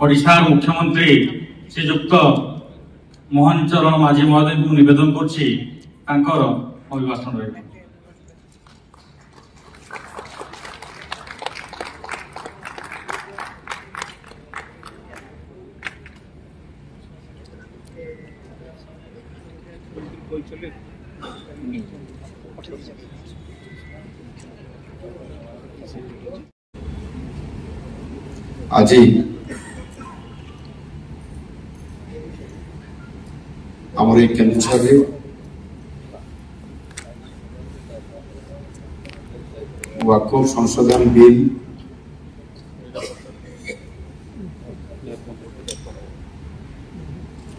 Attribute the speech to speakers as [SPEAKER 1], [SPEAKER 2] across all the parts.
[SPEAKER 1] ओडिशा मुख्यमंत्री श्रीजुक्त मोहन चरण माझी महोदय को निवेदन करछि तांकर अभिभाषण रहे।
[SPEAKER 2] आज आमर एक केन्दुझर वाकफ संशोधन बिल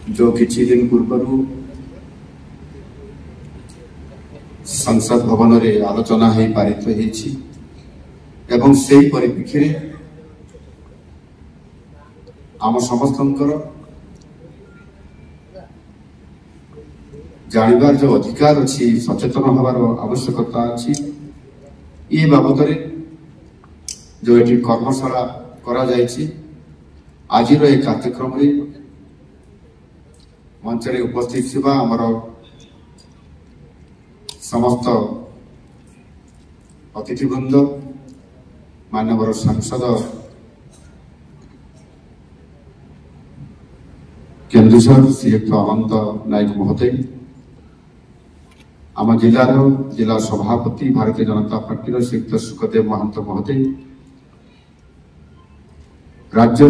[SPEAKER 2] जो किछि दिन पूर्व संसद भवन रे आलोचना है पारित होइछि एवं सेही परिप्रेक्षी रे आम समस्तंकर जानवर जो अधिकार अच्छी सचेतन हबार आवश्यकता अच्छी ये बाबद जो ये कर्मशाला करा जायछि आज ये कार्यक्रम मंच रे उपस्थित थिबा हमर समस्त अतिथिवृंद माननीय सांसद केन्दुझर श्रीयुक्त अनंत नायक महोदय आम जिला सभापति भारतीय जनता पार्टी श्रीयुक्त सुखदेव महंत महोदय राज्य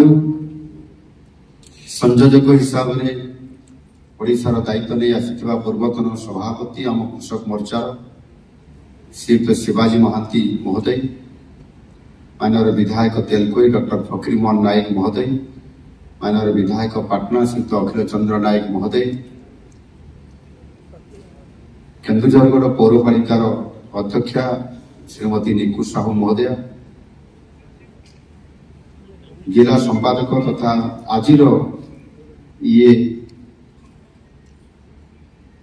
[SPEAKER 2] संयोजक हिसाब से ओडिशार दायित्व नहीं आसिथिबा पूर्वतन सभापति आम कृषक मोर्चा श्रीयुक्त शिवाजी महांती महोदय माननीय विधायक तेलकोई डॉक्टर फकीर मोहन नायक महोदय माननीय विधायक पाटना श्रीयुक्त अखिल चंद्र नायक महोदय केन्दुझरगढ़ पौरपालिकार अध्यक्षा श्रीमती निकु साहू महोदय जिला संपादक तथा आज ये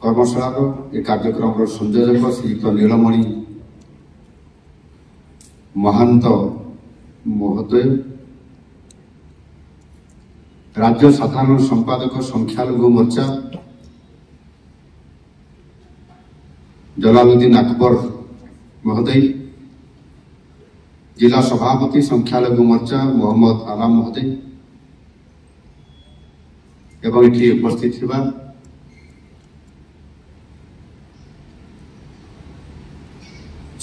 [SPEAKER 2] कर्मशाला कार्यक्रम संयोजक श्रीयुक्त नीलमणि महंत महोदय राज्य साधारण संपादक संख्यालघु मोर्चा जलालुद्दीन अकबर महोदय जिला सभापति संख्यालघु मोर्चा मोहम्मद आलम महोदय एवं ये उपस्थित थिबा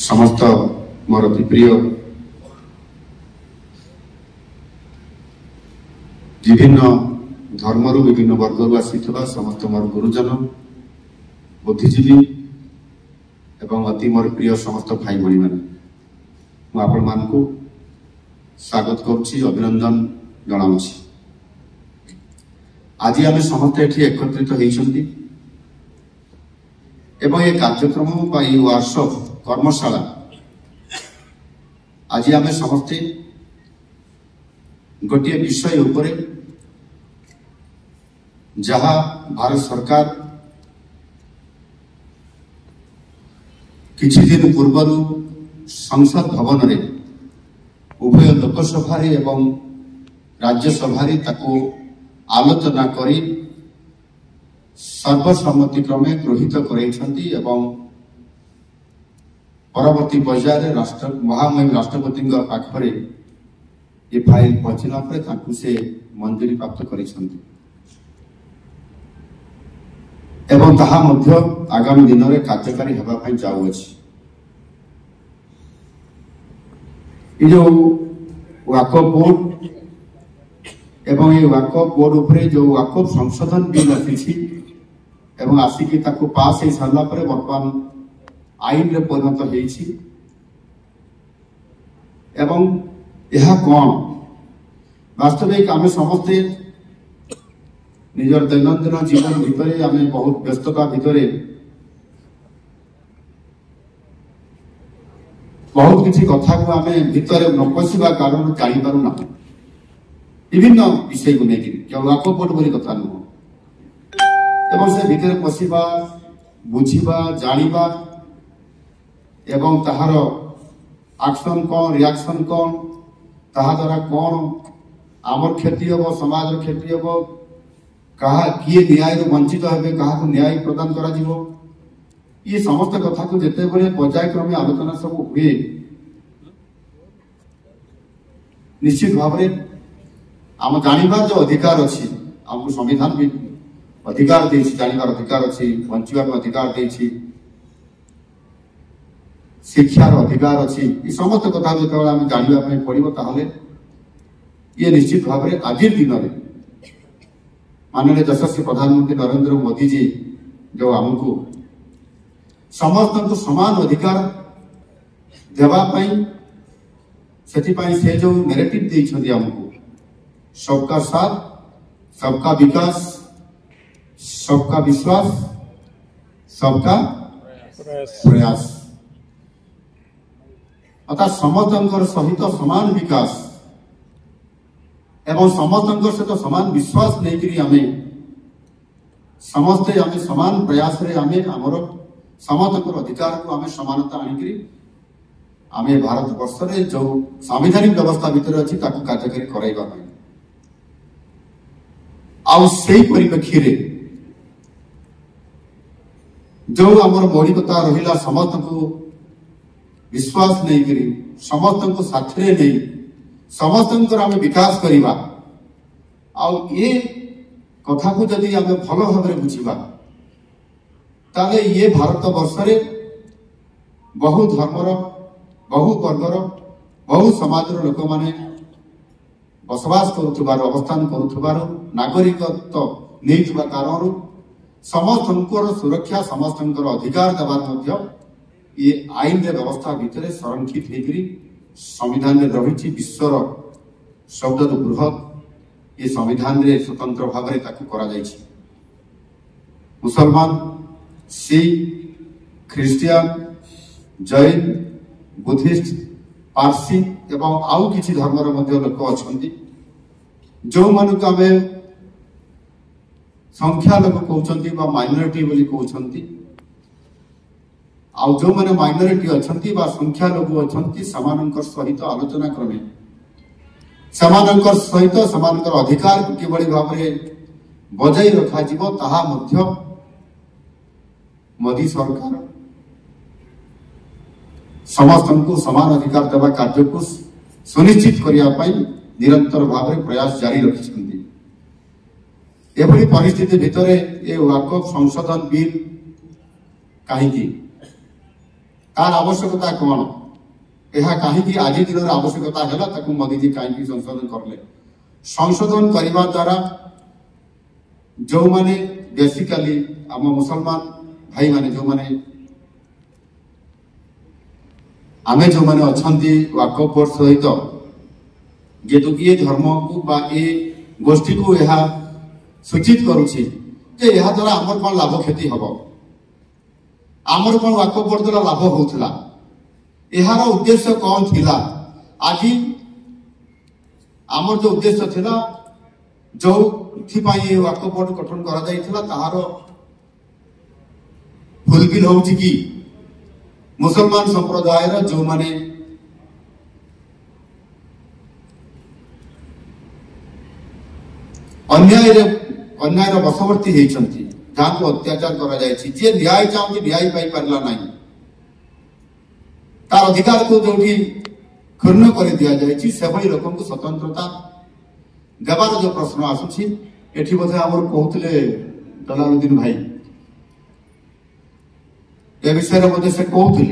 [SPEAKER 2] समस्त मोर प्रिय विभिन्न धर्मरु विभिन्न वर्गर आसीथिबा समस्त मोर गुरुजन बुद्धिजीवी एवं अति मोर प्रिय समस्त भाई भणी मैंने आपण मान को स्वागत करुच्ची अभिनंदन जनाऊँगी। आज आम समस्त एठी एकत्रित होइछंती एवं ये कार्यक्रम बा ये वर्कशॉप कर्मशाला आज आम समस्ते गोटे विषय उपरे जहाँ भारत सरकार किछि दिन पूर्व संसद भवन रे उभय लोकसभा एवं राज्यसभा आलोचना करी सर्वसम्मति क्रमे गृहीत कराइछंती एवं परवर्ती पर्यायर महामहिम राष्ट्रपति पाखरे ये फाइल पहुंचला पर ताकू से मंजूरी प्राप्त करिछंती एवं ताहा मध्य आगामी दिन में कार्यकारी हेबा पई जाउअछि। ये जो वाकफ बोर्ड एवं ये वाकफ बोर्ड उपरे जो वाकफ संशोधन बिल आसी एवं आसिकी ताकू पास हो सारा पर वर्तमान आईन रे परिणत होइछि एवं यह कौन वास्तविक आम समस्ते निजर दैनंदिन जीवन भितर आम बहुत व्यस्तता भितर बहुत किसी कथा को आम भितर न पशिबा कारण जानी पारु ना विभिन्न विषय को लेकिन क्या वाकफ बोर्ड बोली कथा नुह एवं से भितर पशिबा बुझिबा जानिबा एवं ताहार एक्शन कौन रिएक्शन कौन ताहा द्वारा कौन आमर क्षति हम समाज क्षति हम कहा किए न्याय वंचित हे क्या न्याय प्रदान करा ये समस्त कथा को जिते बड़े पर्यायक्रमे आलोचना सब हुए निश्चित भाव में आम जानवर जो अधिकार अच्छी आमको संविधान भी अधिकार दे जानवर अधिकार अच्छी बचार अधिकार दे शिक्षार अधिकार अच्छी ये समस्त कथा जो आम जानवाई पड़ो ताहले ये निश्चित भाव में आज दिन में माननीय यशस्वी प्रधानमंत्री नरेंद्र मोदी जी जो आमको समस्त को समान अधिकार देवाई से जो नैरेटिव देइछन्ती हमको सबका साथ सबका विकास सबका विश्वास सबका प्रयास अर्थात समस्त सहित समान विकास एवं समस्त सहित समान विश्वास नहीं आमे समस्ते आमे समान प्रयास रे आमे हमर समस्त अधिकार को आमे समानता आनिकरी आमे भारत वर्ष रे जो संवैधानिक व्यवस्था भीतर अच्छी कार्यकारी कराइबा आउ सेही परिप्रेक्षी रे जो आमर मौलिकता रहिला समस्त को विश्वास नहीं करी समस्त को साथरे नहीं समस्त आम विकास करवा आउ ये कथा को जदि आम भल भाव में बुझा ताले ये भारत वर्ष रे बहु धर्मर बहु वर्गर बहु समाज लोक माने बसवास करुथबार अवस्थान करुथबार नागरिकत्व नहीं कारण समस्त सुरक्षा समस्त अधिकार देवार मध्य ये आईन व्यवस्था भितर संरक्षित होकर संविधान रही विश्वर शब्द बृहत ये संविधान रे स्वतंत्र भाव में मुसलमान सिख ख्रीस्टियान जैन बुद्धिस्ट पारसी एवं आउ किसी धर्मर लोक अच्छा जो मान को आम संख्या लोक कहते माइनॉरिटी बोली कहते आउ जो मैंने माइनॉरिटी अच्छा संख्या लोक अच्छा सहित आलोचना क्रमे सहित अधिकार को किभली भाव में बजाई रखा मोदी सरकार समस्त को समान अधिकार देवा कार्य को सुनिश्चित करने निरंतर भाव में प्रयास जारी रखिछन्ति एभली परिस्थिति भितर ये वाकफ संशोधन बिल कहीं तार आवश्यकता कौन कहीं आज दिन आवश्यकता है मोदी जी कहीं संशोधन करले संशोधन करने द्वारा जो माने बेसिकली आम मुसलमान भाई माने जो माने आमे जो माने अच्छी वाकफ बोर्ड सहित जेतु ये धर्म को बा ये गोष्ठी को यह सूचित करुछि जे यह द्वारा आमर कौन लाभ क्षति हम आमर कौन वाकफ बोर्ड द्वारा लाभ होउथला यार उद्देश्य कौन थिला आज आमर जो उद्देश्य थिला जो थी वाकफ बोर्ड गठन करा जाइथिला ताहार फुलफिल होउछि कि मुसलमान संप्रदाय जो माने अन्याय बसवर्ती होती जहाँ को अत्याचार कर न्याय चाहूँ न्याय पाई पारा ना तार अधिकार को जो क्षुण्ण कर दि जाए से भाई लोक को स्वतंत्रता देवार जो प्रश्न आसूसी एठी बोधे आमर कहते जलालुद्दीन भाई ए विषय बोधे से कहते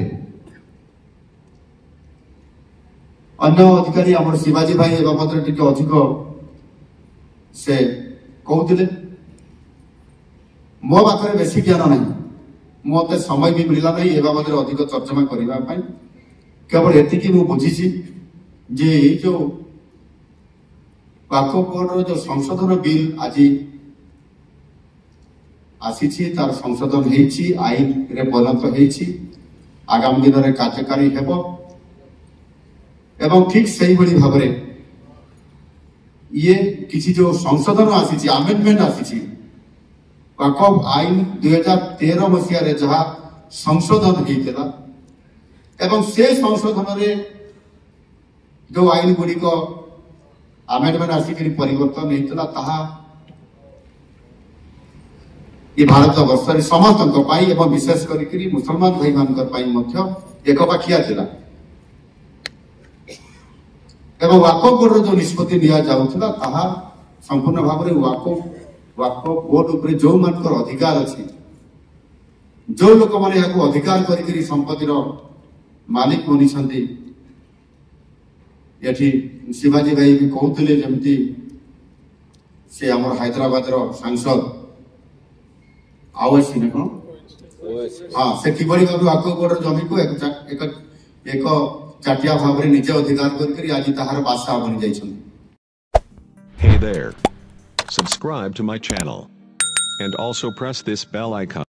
[SPEAKER 2] अन्य अधिकारी आम शिवाजी भाई ए बाबद टिके अधिक से कहते मो पाखे बेसी ज्ञान ना मत समय भी मिलला नहीं ए बाबद अधिक तर्जमा करने केवल एति मु बुझी जे जो वाकफ बोर्ड जो संशोधन बिल आज आसी तार संशोधन होती आईन रे परिणत होती आगामी दिन में कार्यकारी हेब एवं ठीक से भाव में ये किसी जो संशोधन आसी आमेंडमेंट आसी वाकफ आईन 2013 मसीह जहाँ संशोधन होता एवं से संशोधन रे जो आईन गुड़िक आमेंडमेंट आसिक परिवर्तन होता ताहा ये भारत वर्ष समस्त विशेष करी मुसलमान भाई मान एक पाखिया थिला एवं वाको बोर्ड जो निष्पत्ति निया जाउथला ताहा संपूर्ण भाव में वाको बोर्ड उपरे जो मानकर अधिकार अच्छी जो लोक मैंने अधिकार करी संपत्तिर मालिक बनी ये शिवाजी भाई भी कहते जमती से आम हैदराबाद सांसद आवश्यक कौन हाँ से किभली भाव वाको बोर्ड जमी को एक चाटिया भाव में निजे अधिकार करी आज ताहार बादशाह बनी जाइछन।
[SPEAKER 3] Hey there. Subscribe to my channel and also press this bell icon.